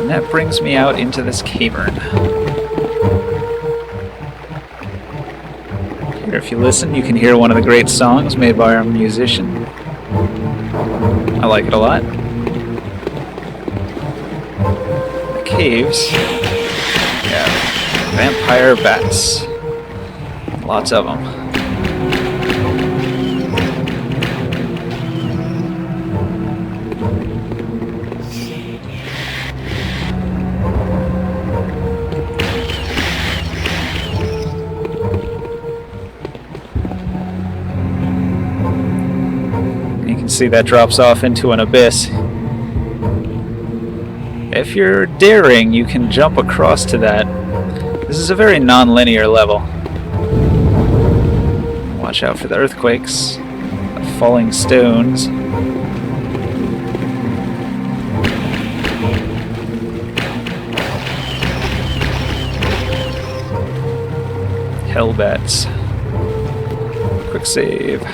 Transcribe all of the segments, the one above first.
And that brings me out into this cavern. Here, if you listen, you can hear one of the great songs made by our musician. I like it a lot. The caves have vampire bats. Lots of them. See, that drops off into an abyss. If you're daring, you can jump across to that. This is a very non-linear level. Watch out for the earthquakes, the falling stones. Hellbats. Quick save.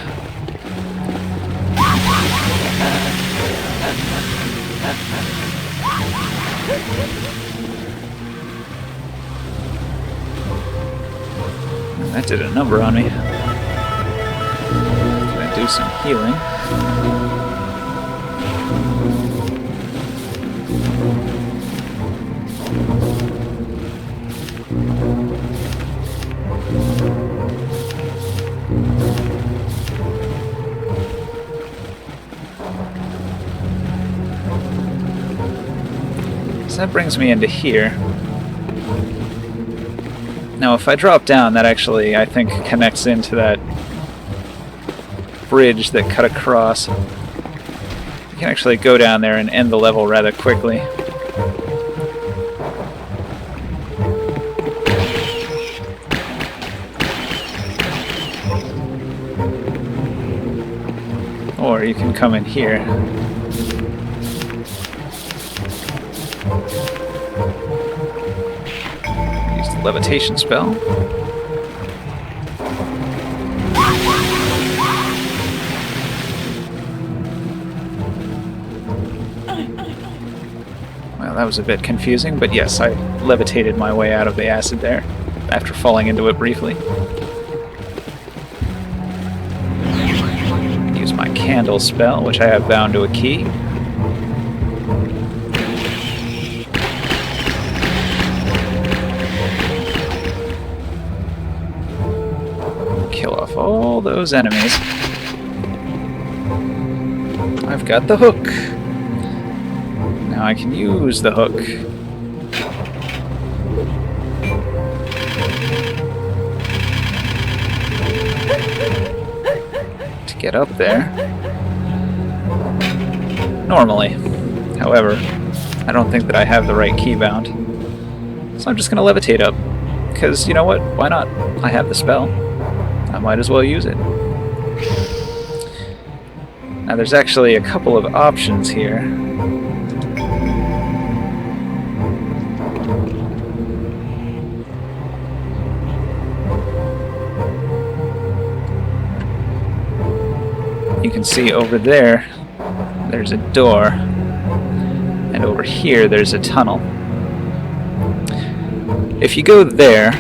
That did a number on me. Gonna do some healing. So that brings me into here. Now, if I drop down, that actually, I think, connects into that bridge that cut across. You can actually go down there and end the level rather quickly. Or you can come in here. Levitation spell. Well, that was a bit confusing, but yes, I levitated my way out of the acid there after falling into it briefly. Use my candle spell, which I have bound to a key. Kill off all those enemies. I've got the hook. Now I can use the hook. To get up there. Normally. However, I don't think that I have the right key bound. So I'm just going to levitate up. Because, you know what? Why not? I have the spell. I might as well use it. Now there's actually a couple of options here. You can see over there, there's a door, and over here there's a tunnel. If you go there,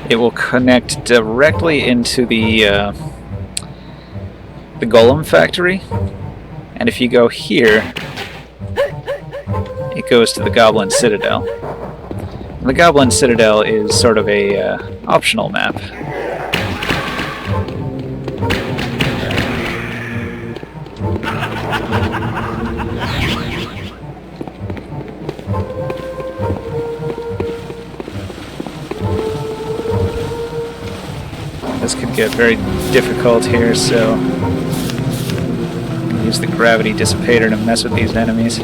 it will connect directly into the Golem factory, and if you go here, it goes to the Goblin Citadel. And the Goblin Citadel is sort of a optional map. This could get very difficult here, so use the gravity dissipator to mess with these enemies.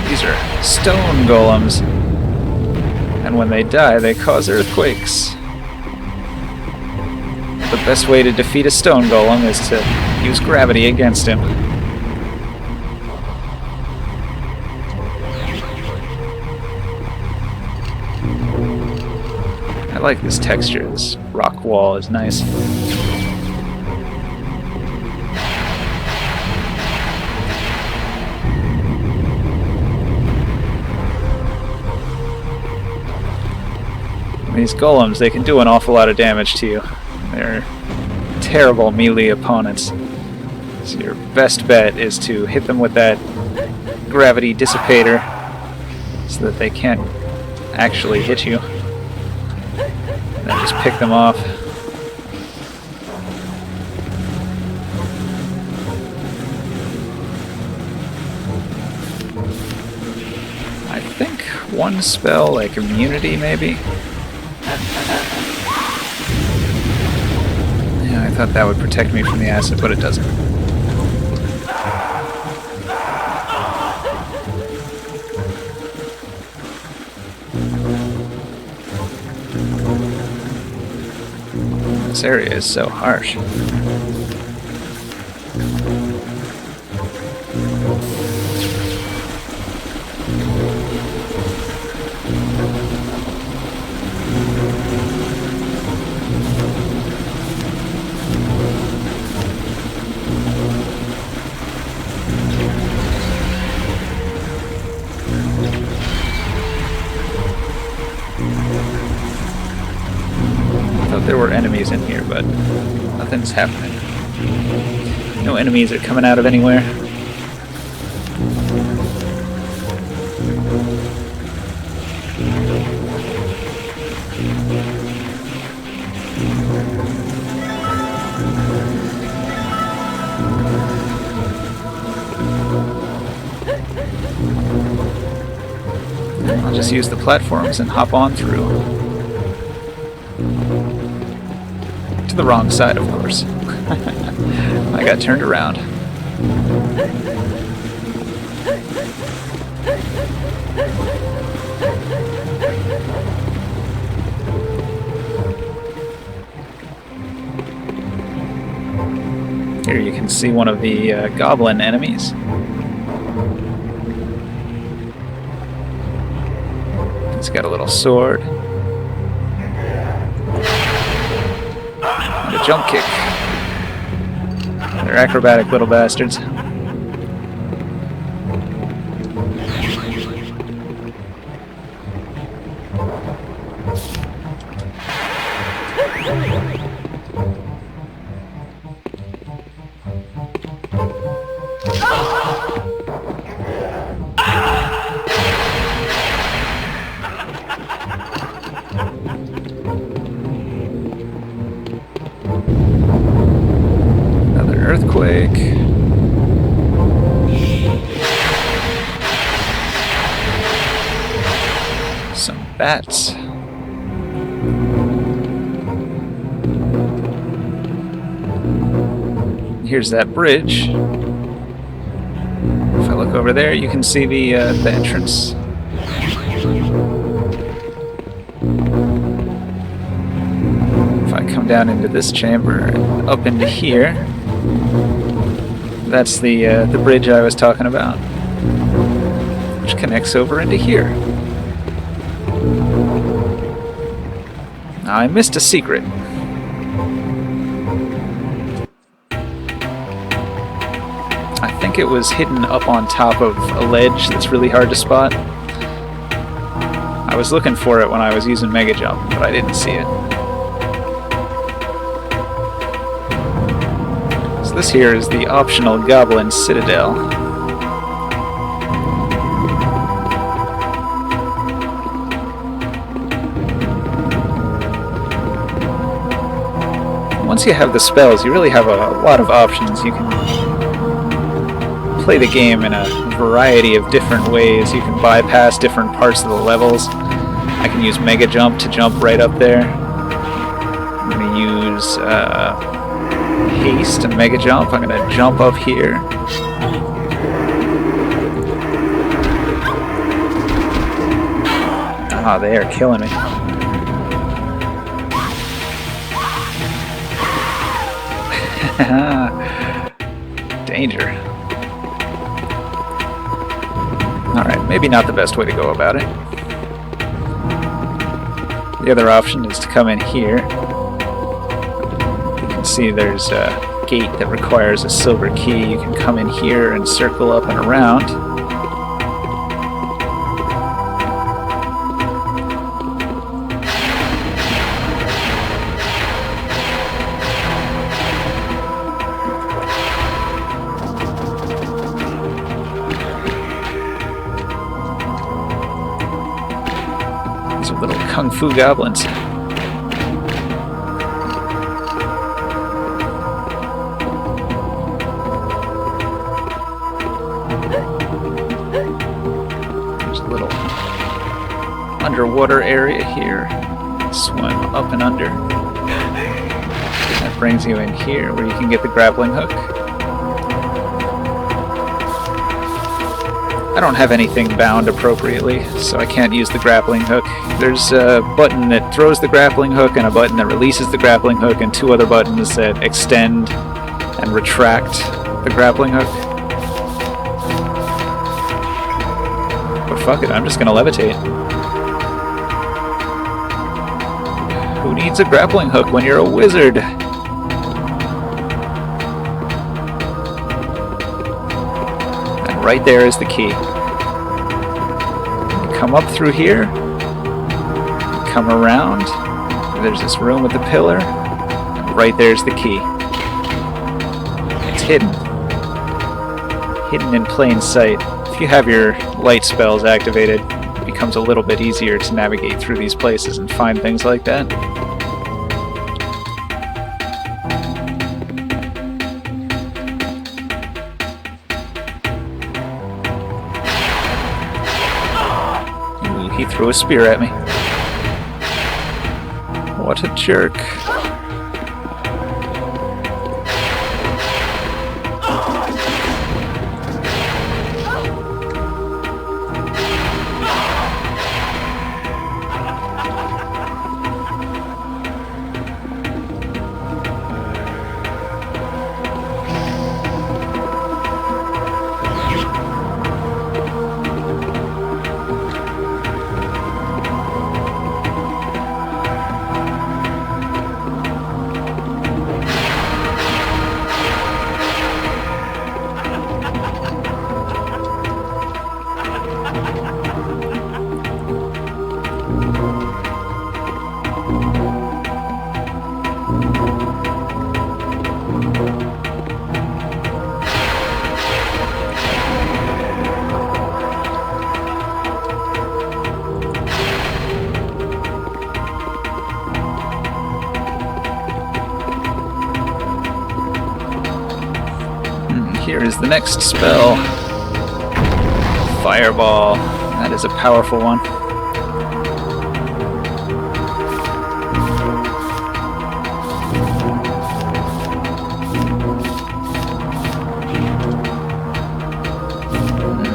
These are stone golems, and when they die, they cause earthquakes. The best way to defeat a stone golem is to use gravity against him. like this texture. This rock wall is nice. These golems, they can do an awful lot of damage to you. They're terrible melee opponents. So your best bet is to hit them with that gravity dissipator so that they can't actually hit you. And then just pick them off. I think one spell, like immunity maybe? Yeah, I thought that would protect me from the acid, but it doesn't. This area is so harsh. There were enemies in here, but nothing's happening. No enemies are coming out of anywhere. I'll just use the platforms and hop on through. To the wrong side, of course. I got turned around. Here you can see one of the goblin enemies. It's got a little sword. And a jump kick. They're acrobatic little bastards. Quake. Some bats. Here's that bridge. If I look over there, you can see the entrance. If I come down into this chamber and up into here, that's the bridge I was talking about, which connects over into here. Now, I missed a secret. I think it was hidden up on top of a ledge that's really hard to spot. I was looking for it when I was using Mega Jump, but I didn't see it. This here is the optional Goblin Citadel. Once you have the spells, you really have a lot of options. You can play the game in a variety of different ways. You can bypass different parts of the levels. I can use Mega Jump to jump right up there. I'm going to use haste and Mega Jump. I'm going to jump up here. Ah, they are killing me. Danger. Alright, maybe not the best way to go about it. The other option is to come in here. You can see there's a gate that requires a silver key. You can come in here and circle up and around. These are little kung fu goblins. Underwater area here. Swim up and under. That brings you in here where you can get the grappling hook. I don't have anything bound appropriately, so I can't use the grappling hook. There's a button that throws the grappling hook and a button that releases the grappling hook and two other buttons that extend and retract the grappling hook. But fuck it, I'm just gonna levitate. Who needs a grappling hook when you're a wizard? And right there is the key. You come up through here, you come around, there's this room with the pillar, and right there's the key. It's hidden. Hidden in plain sight. If you have your light spells activated, it becomes a little bit easier to navigate through these places and find things like that. He threw a spear at me. What a jerk. Here is the next spell. Fireball. That is a powerful one.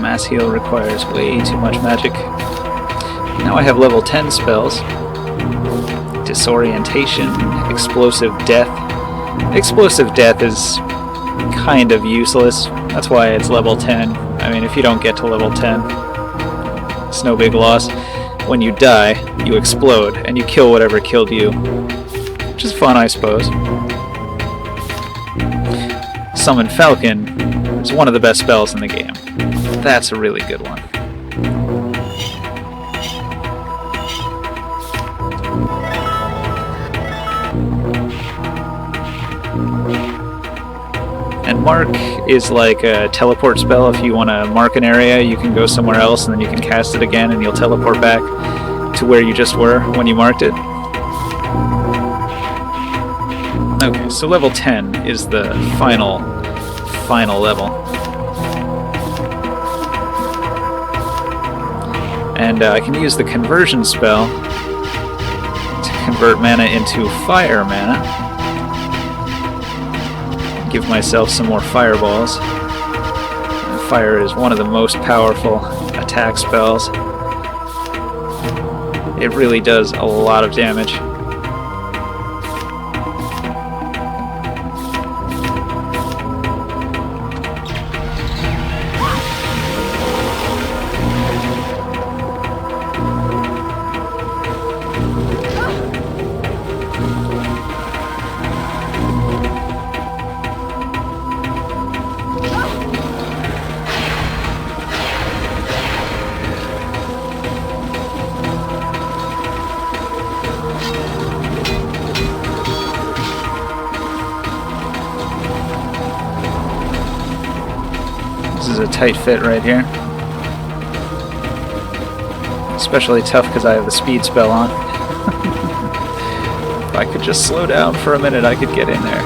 Mass heal requires way too much magic. Now I have level 10 spells. Disorientation, Explosive Death. Explosive Death is kind of useless. That's why it's level 10. I mean, if you don't get to level 10, it's no big loss. When you die, you explode, and you kill whatever killed you. Which is fun, I suppose. Summon Falcon is one of the best spells in the game. That's a really good one. And Mark is like a teleport spell. If you want to mark an area, you can go somewhere else and then you can cast it again and you'll teleport back to where you just were when you marked it. Okay, so level 10 is the final level. And I can use the conversion spell to convert mana into fire mana. Give myself some more fireballs. And fire is one of the most powerful attack spells. It really does a lot of damage. This is a tight fit right here. Especially tough because I have the speed spell on. If I could just slow down for a minute, I could get in there.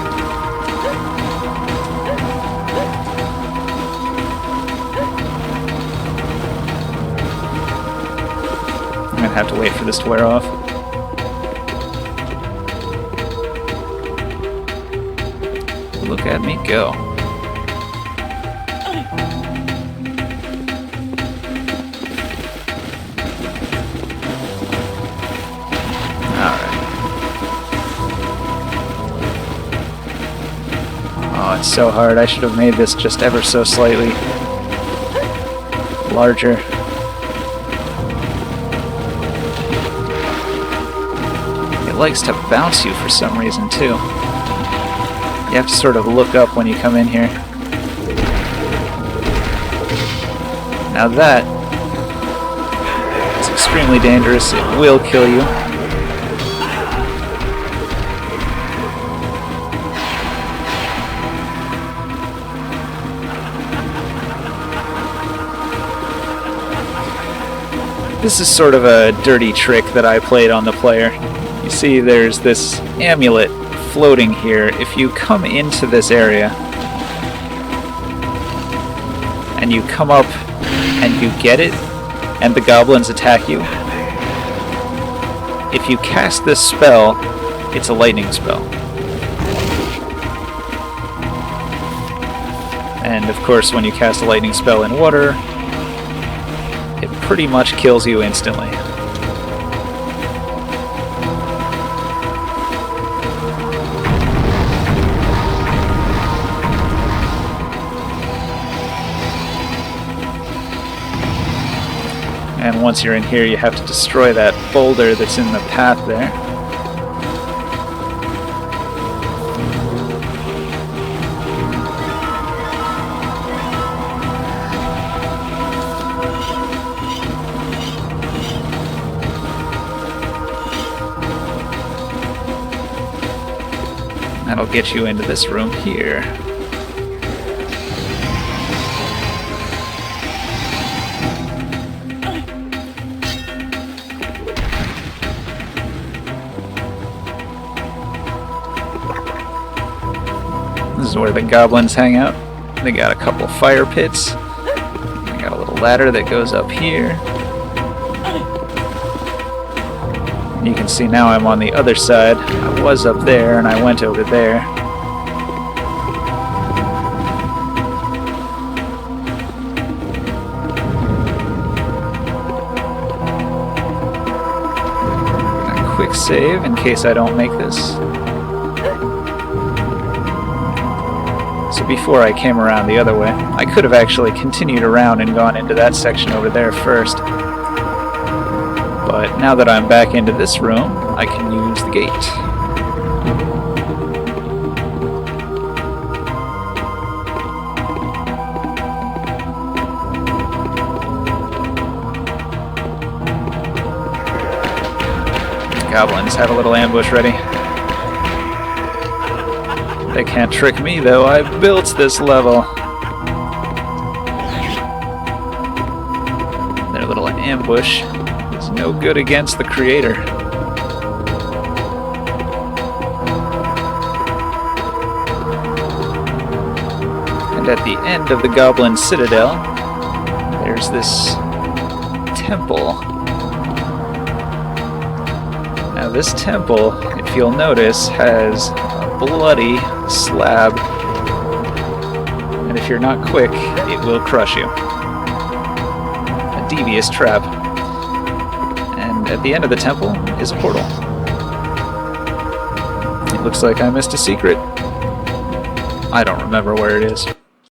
I'm gonna have to wait for this to wear off. Look at me go. Oh, it's so hard. I should have made this just ever so slightly larger. It likes to bounce you for some reason, too. You have to sort of look up when you come in here. Now that is extremely dangerous. It will kill you. This is sort of a dirty trick that I played on the player. You see there's this amulet floating here. If you come into this area and you come up and you get it and the goblins attack you, if you cast this spell, it's a lightning spell. And of course when you cast a lightning spell in water, it pretty much kills you instantly. And once you're in here, you have to destroy that boulder that's in the path there. That'll get you into this room here. This is where the goblins hang out. They got a couple fire pits. They got a little ladder that goes up here. You can see now I'm on the other side. I was up there and I went over there. A quick save in case I don't make this. So before I came around the other way, I could have actually continued around and gone into that section over there first. But now that I'm back into this room, I can use the gate. Goblins have a little ambush ready. They can't trick me though, I've built this level. Their little ambush is no good against the creator. And at the end of the Goblin Citadel, there's this temple. Now this temple, if you'll notice, has a bloody slab. And if you're not quick, it will crush you. A devious trap. And at the end of the temple is a portal. It looks like I missed a secret. I don't remember where it is.